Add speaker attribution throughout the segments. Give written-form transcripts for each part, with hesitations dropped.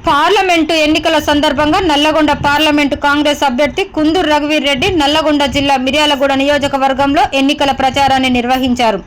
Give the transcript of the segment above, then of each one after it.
Speaker 1: Parliament ఎన్నికల సందర్భంగా Nalgonda parliament Congress అభ్యర్థి కుందూరు రఘువీర్ రెడ్డి నల్లగొండ జిల్లా మిర్యాలగూడ నియోజకవర్గంలో ఎన్నికల ప్రచారాన్ని నిర్వహించారు.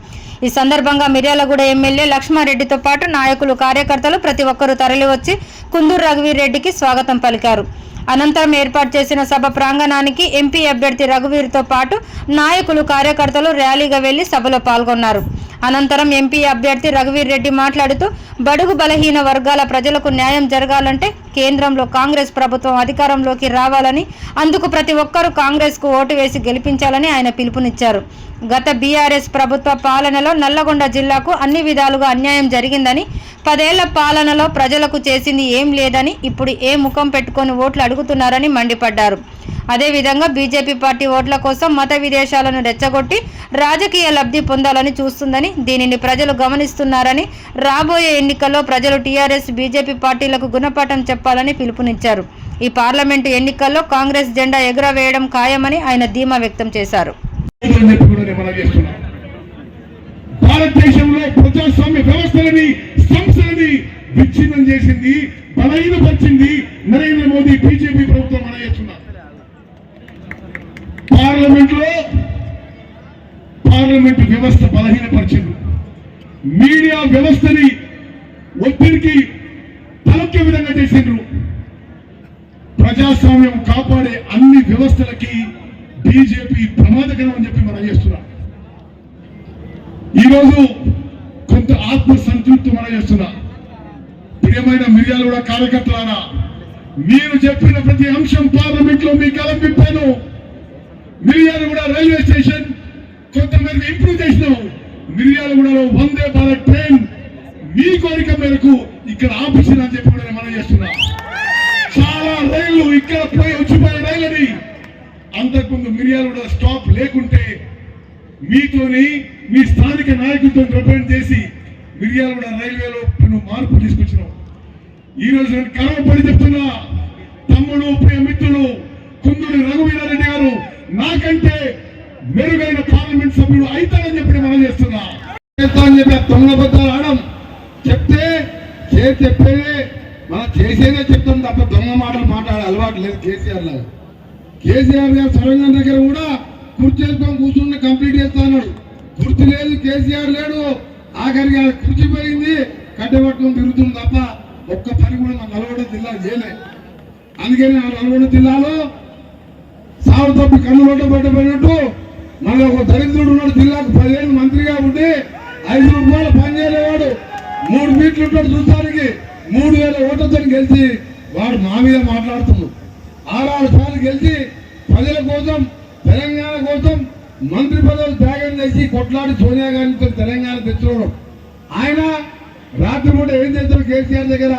Speaker 1: ఈ సందర్భంగా మిర్యాలగూడ ఎమ్మెల్యే లక్ష్మారెడ్డితో పాటు నాయకులు, కార్యకర్తలు ప్రతి ఒక్కరూ తరలివచ్చి కుందూరు రఘువీర్ రెడ్డికి స్వాగతం పలికారు. అనంతరం ఏర్పాటు చేసిన సభ ప్రాంగణానికి ఎంపీ అభ్యర్థి రఘువీర్తో పాటు నాయకులు, కార్యకర్తలు ర్యాలీగా వెళ్లి సభలో పాల్గొన్నారు. అనంతరం ఎంపీ అభ్యర్థి రఘువీర్ రెడ్డి మాట్లాడుతూ బడుగు బలహీన వర్గాల ప్రజలకు న్యాయం జరగాలంటే కేంద్రంలో కాంగ్రెస్ ప్రభుత్వం అధికారంలోకి రావాలని, అందుకు ప్రతి ఒక్కరూ కాంగ్రెస్కు ఓటు వేసి గెలిపించాలని ఆయన పిలుపునిచ్చారు. గత బీఆర్ఎస్ ప్రభుత్వ పాలనలో నల్లగొండ జిల్లాకు అన్ని విధాలుగా అన్యాయం జరిగిందని, 10 ఏళ్ల పాలనలో ప్రజలకు చేసింది ఏం లేదని, ఇప్పుడు ఏ ముఖం పెట్టుకొని ఓట్లు అడుగుతున్నారని మండిపడ్డారు. అదేవిధంగా బీజేపీ పార్టీ ఓట్ల కోసం మత విదేశాలను రెచ్చగొట్టి రాజకీయ లబ్ధి పొందాలని చూస్తుందని, దీనిని ప్రజలు గమనిస్తున్నారని, రాబోయే ఎన్నికల్లో ప్రజలు టీఆర్ఎస్, బీజేపీ పార్టీలకు గుణపాఠం చెప్పాలని పిలుపునిచ్చారు. ఈ పార్లమెంటు ఎన్నికల్లో కాంగ్రెస్ జెండా ఎగురవేయడం ఖాయమని ఆయన ధీమా వ్యక్తం చేశారు.
Speaker 2: భారతదేశంలో ప్రజాస్వామ్య వ్యవస్థలని, సంస్థలని విచ్ఛిన్నం చేసింది, బలహీనపరిచింది నరేంద్ర మోదీ బీజేపీ ప్రభుత్వం మనం చేస్తున్నారు. పార్లమెంటు వ్యవస్థ బలహీనపరిచింది, మీడియా వ్యవస్థని ఒత్తిడికి తలొక్కే విధంగా చేసిండ్రు. ప్రజాస్వామ్యం కాపాడే అన్ని వ్యవస్థలకి బీజేపీ ప్రమాదకరం అని చెప్పి మనం చేస్తున్నాం. ఈరోజు కొంత ఆత్మ సంతృప్తి మనం చేస్తున్నాం. ప్రియమైన మిర్యాలగూడ కార్యకర్తలారా, మీరు చెప్పిన ప్రతి అంశం పార్లమెంట్ లో మీకు గలం విప్పాను. మిర్యాలగూడ రైల్వే స్టేషన్ కొంతమేరకు ఇంప్రూవ్ చేసినాం. మిర్యాలగూడలో వందే భారత్ ట్రైన్ మీ కోరిక మేరకు ఇక్కడ ఆపించిన అని చెప్పి కూడా మనం చేస్తున్నాం. చాలా రైళ్లు ఇక్కడ పోయి వచ్చిపోయే రైళ్ళని అంతకుముందు మిర్యాలగూడ స్టాప్ లేకుంటే మీతోని, మీ స్థానిక నాయకులతో రిప్రజెంట్ చేసి మిర్యాలగూడ రైల్వేలో మార్పు తీసుకొచ్చినాం. ఈ రోజు నేను గర్వపడి చెప్తున్నా, తమ్ముడు, ప్రియ మిత్రులు కుందూరు రఘువీర్ రెడ్డి గారు నాకంటే మెరుగైన పార్లమెంట్ సభ్యుడు అయితారని చెప్పి మనం చేస్తున్నా. దొంగబద్దాలు ఆడం చెప్తే చెప్పేదే మనం చేసేదే చెప్తాం తప్ప దొంగ మాటలు మాట్లాడే అలవాటు లేదు కేసీఆర్ లాగా. కేసీఆర్ గారు సరంగం దగ్గర కూడా కుర్చీ చేసుకొని కూర్చుని కంప్లీట్ చేస్తా అన్నాడు. కుర్చీ లేదు, కేసీఆర్ లేడు. ఆఖరికి కుర్చీ పోయింది, కట్టెపట్టుకొని తిరుగుతుంది తప్ప ఒక్క పని కూడా మన నల్గొండ జిల్లా చేయలే. అందుకని ఆ నల్గొండ జిల్లాలో సాగు తప్పి కన్నులోట పట్టబడినట్టు మన ఒక దరిద్రుడు ఉన్నాడు. జిల్లాకు 10 ఏళ్ళు మంత్రిగా ఉండి 5 రూపాయలు పని చేయలేవాడు. 3 మీట్లు ఉంటాడు చూస్తానికి. 3000 ఓట్లతో గెలిచి వాడు మా మీద మాట్లాడుతున్నాడు. 6 సార్లు గెలిచి ప్రజల కోసం, తెలంగాణ కోసం మంత్రి పదవులు త్యాగం చేసి కొట్లాడి సోనియా గాంధీతో తెలంగాణ తెచ్చుకోవడం. ఆయన రాత్రిపూట ఏం చేస్తారు కేసీఆర్ దగ్గర,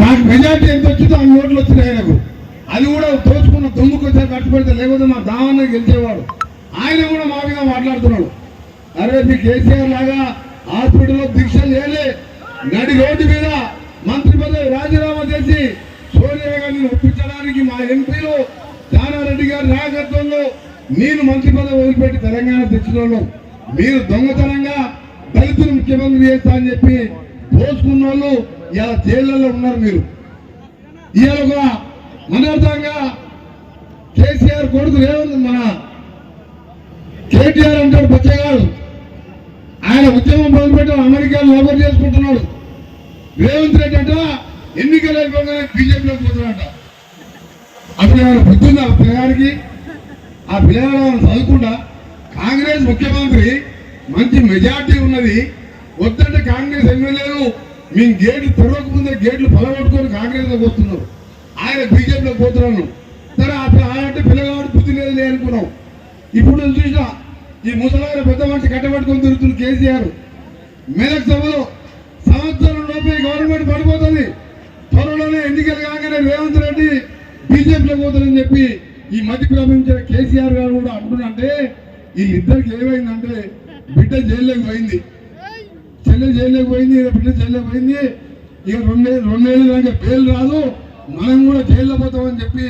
Speaker 2: నాకు మెజార్టీ ఎంత వచ్చిందో అన్ని ఓట్లు వచ్చినాయి ఆయనకు. అది కూడా దోచుకున్న దొమ్ముకు వచ్చారు కట్టుబడితే, లేకపోతే మా దావన్న గెలిచేవాడు. ఆయన కూడా మా మీద మాట్లాడుతున్నాడు. అరే మీ కేసీఆర్ లాగా హాస్పిటల్లో దీక్షలు చేయలే, నడి రోడ్డు మీద మంత్రి పదవి రాజీనామా చేసి సోనియా గాంధీని ఒప్పించడానికి మా ఎంపీలు జానారెడ్డి గారి నాయకత్వంలో నేను మంత్రి పదవి వదిలిపెట్టి తెలంగాణ తెచ్చిన మీరు దొంగతనంగా దళితులు ముఖ్యమంత్రి చేస్తా అని చెప్పి దోచుకున్న వాళ్ళు ఇలా జైళ్లలో ఉన్నారు. మీరు ఇవాళ మనోర్థంగా కేసీఆర్ కొడుకు రేవంత్, మన కేటీఆర్ అంటాడు బచ్చగాడు, ఆయన ఉద్యమం మొదలుపెట్టి అమెరికాలో నగరు చేసుకుంటున్నాడు. రేవంత్ రెడ్డి అంట ఎన్నికలు అయిపోగానే బీజేపీలోకి పోతున్నాడంట. అప్పుడు ఆయన బుద్ధిందా ఆ పిల్లగాడికి? ఆ పిల్లగాడు చదువుకుండా కాంగ్రెస్ ముఖ్యమంత్రి మంచి మెజార్టీ ఉన్నది, వద్దంటే కాంగ్రెస్ ఎమ్మెల్యేలు మేము గేట్లు తెరవకముందే గేట్లు పలగొట్టుకొని కాంగ్రెస్లోకి వస్తున్నారు, ఆయన బీజేపీలోకి పోతున్నాను. సరే అంటే పిల్లగాడు బుద్ధి లేదు అనుకున్నాం. ఇప్పుడు చూసినా ఈ ముసలాయన పెద్ద మనిషి కట్టబెట్టుకొని తిరుగుతున్న కేసీఆర్ మెదక్ సభలో సంవత్సరం లోపే గవర్నమెంట్ పడిపోతుంది, త్వరలోనే ఎన్నికలు కాగానే రేవంత్ రెడ్డి బీజేపీలోకి పోతారని చెప్పి ఈ మధ్య ప్రవేశించిన కేసీఆర్ గారు కూడా అంటున్నంటే వీళ్ళిద్దరికి ఏమైందంటే బిడ్డ జైల్లోకి పోయింది, చెల్లె జైల్లోకి పోయింది, బిడ్డ జైల్లోకి పోయింది. ఇక 2 ఏళ్ళు దాకా బెయిల్ రాదు, మనం కూడా జైల్లో పోతామని చెప్పి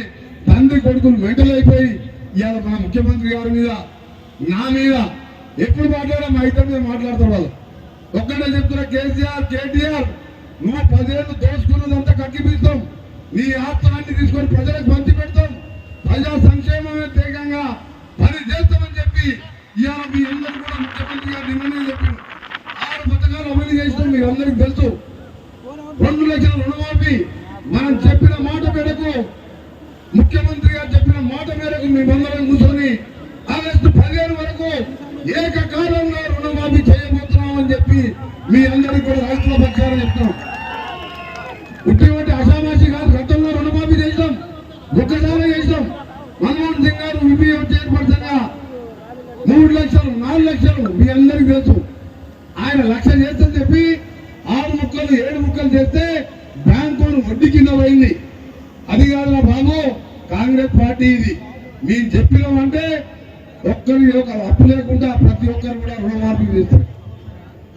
Speaker 2: తండ్రి కొడుకులు మెంటల్ అయిపోయి ఇవాళ మన ముఖ్యమంత్రి గారి మీద, నా మీద ఎప్పుడు మాట్లాడా మా ఇద్దరి మీద మాట్లాడతారు వాళ్ళు. ఒక్కటే చెప్తున్నా, కేసీఆర్, కేటీఆర్ నువ్వు 10 ఏళ్ళు దోచుకున్నదంతా కక్కిపిస్తాం, నీ ఆత్మాన్ని తీసుకొని ప్రజలకు పంచి పెడతాం, ప్రజా సంక్షేమమే తేగంగా పని చేస్తామని చెప్పి ఇవాళ మీ అందరూ కూడా ముఖ్యమంత్రి గారు నిన్ననే చెప్పింది. 6 పథకాలు అమలు చేసినాం, మీకు అందరికి తెలుసు. 2 లక్షల రుణమాఫీ మనం చెప్పిన మాట మేరకు, ముఖ్యమంత్రి గారు చెప్పిన మాట మేరకు మేమందరం కూర్చొని ఆగస్టు 15 వరకు ఏకకాలంలో రుణమాఫీ చేయబోతున్నాం అని చెప్పి మీ అందరికీ కూడా రైతుల పక్షాన చెప్తున్నాం. ఇటువంటి అసామాసి కాదు, గతంలో రుణమాఫీ చేసాం, ఒక్కసారి చేసాం. మన్మోహన్ సింగ్ గారు విపిఎం చైర్పర్సన్ గా 3 లక్షలు 4 లక్షలు మీ అందరికీ తెలుసు. ఆయన 1 లక్ష చేస్తని చెప్పి 6 ముక్కలు 7 ముక్కలు చేస్తే బ్యాంకు వడ్డీ కింద పోయింది. అది కాదురా బాబు, కాంగ్రెస్ పార్టీ ఇది. మేము చెప్పినామంటే ఒక్కరి ఒక అప్పు లేకుండా ప్రతి ఒక్కరు కూడా రుణమాఫీ చేస్తారు.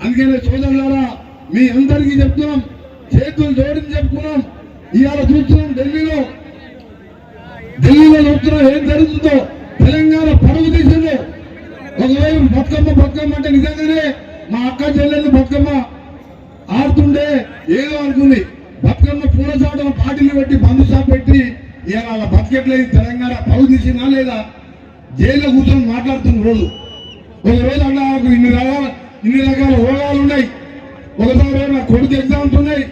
Speaker 2: అందుకనే సోదరులారా మీ అందరికీ చెప్తున్నాం, చేతులు జోడించి చెప్పుకున్నాం. ఇవాళ చూస్తున్నాం ఢిల్లీలో చూస్తున్నాం ఏం జరుగుతుందో. తెలంగాణ పరుగు తీసిందో. ఒకవైపు బతుకమ్మ అంటే నిజంగానే మా అక్క చెల్లెళ్ళు బతుకమ్మ ఆడుతుండే ఏదో అనుకుంది. బతుకమ్మ పూలసాటం పార్టీలు పెట్టి బంధు షాప్ పెట్టి ఇవాళ వాళ్ళ బతికెట్లేదు. తెలంగాణ పరుగు తీసిందా లేదా? జైల్లో కూర్చొని మాట్లాడుతున్న రోజు ఒక రోజు అలా ఇన్ని రకాల రోగాలు ఉన్నాయి. ఒకసారి నా కొడుకు ఎగ్జామ్స్ ఉన్నాయి.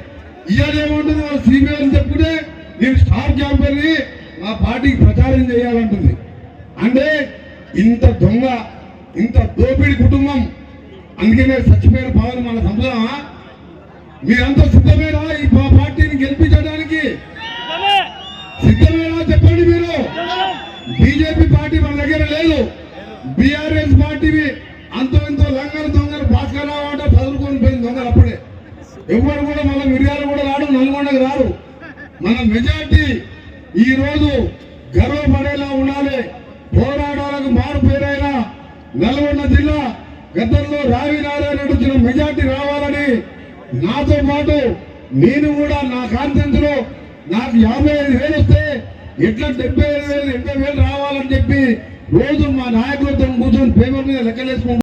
Speaker 2: ఇవాళ ఏమంటుంది వాళ్ళ సీనియర్ చెప్పుకుంటే నేను స్టార్ క్యాంపెయిన్ మా పార్టీకి ప్రచారం చేయాలంటుంది. అంటే ఇంత దొంగ, ఇంత దోపిడి కుటుంబం. అందుకనే చచ్చిపోయిన పవన్ మన సంపదమా? మీరంతా సిద్ధమేనా ఈ పార్టీని గెలిపించడానికి? సిద్ధమేనా చెప్పండి మీరు. బీజేపీ పార్టీ మన దగ్గర లేదు. బీఆర్ఎస్ పార్టీ అంతో ఇంతో లంగలు దొంగలు భాస్కరరావు అంటే చదువుకొని పోయింది దొంగలు. అప్పుడే ఎవరు కూడా మన మిర్యాలు కూడా రాడు, నల్గొండకు రారు. మన మెజార్టీ ఈ రోజు గర్వపడేలా ఉండాలి. పోరాటాలకు మారు పేరైన నల్గొండ జిల్లా గతంలో రావి నారాయణ వచ్చిన మెజార్టీ రావాలని నాతో పాటు నేను కూడా నా కాన్ఫరెన్స్ లో నాకు 55,000 వస్తే ఎట్లా 75,000 80,000 రావాలని చెప్పి రోజు మా నాయకులతో కూర్చొని పేపర్ మీద లెక్కలేసుకుంటాం.